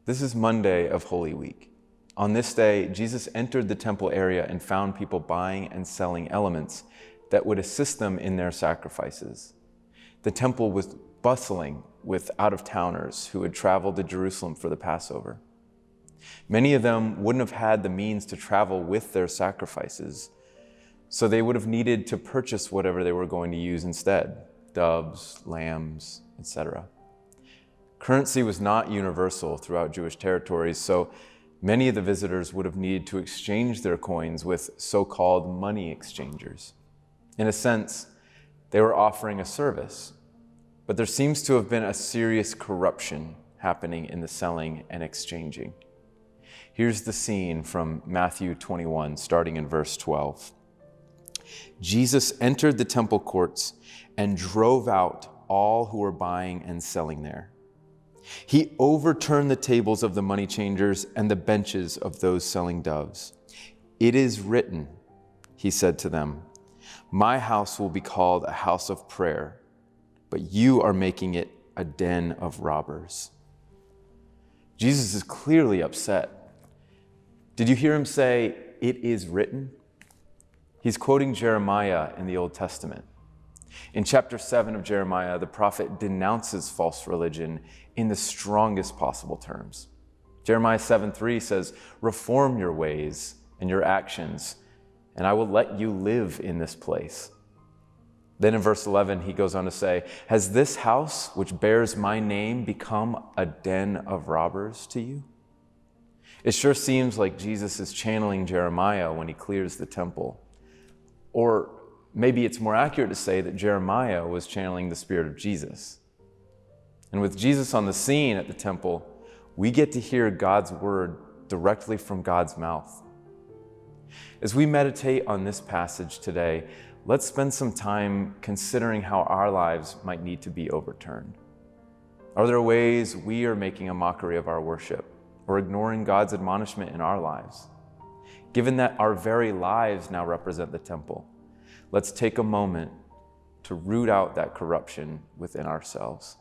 This is Monday of Holy Week. On this day, Jesus entered the temple area and found people buying and selling elements that would assist them in their sacrifices. The temple was bustling with out-of-towners who had traveled to Jerusalem for the Passover. Many of them wouldn't have had the means to travel with their sacrifices, so they would have needed to purchase whatever they were going to use instead: doves, lambs, etc. Currency was not universal throughout Jewish territories, so many of the visitors would have needed to exchange their coins with so-called money exchangers. In a sense, they were offering a service, but there seems to have been a serious corruption happening in the selling and exchanging. Here's the scene from Matthew 21, starting in verse 12. Jesus entered the temple courts and drove out all who were buying and selling there. He overturned the tables of the money changers and the benches of those selling doves. "It is written," he said to them, "My house will be called a house of prayer, but you are making it a den of robbers." Jesus is clearly upset. Did you hear him say, "It is written"? He's quoting Jeremiah in the Old Testament. In chapter 7 of Jeremiah, the prophet denounces false religion in the strongest possible terms. Jeremiah 7:3 says, "Reform your ways and your actions, and I will let you live in this place." Then in verse 11, he goes on to say, "Has this house, which bears my name, become a den of robbers to you?" It sure seems like Jesus is channeling Jeremiah when he clears the temple. Or maybe it's more accurate to say that Jeremiah was channeling the Spirit of Jesus. And with Jesus on the scene at the temple, we get to hear God's word directly from God's mouth. As we meditate on this passage today, let's spend some time considering how our lives might need to be overturned. Are there ways we are making a mockery of our worship or ignoring God's admonishment in our lives? Given that our very lives now represent the temple, let's take a moment to root out that corruption within ourselves.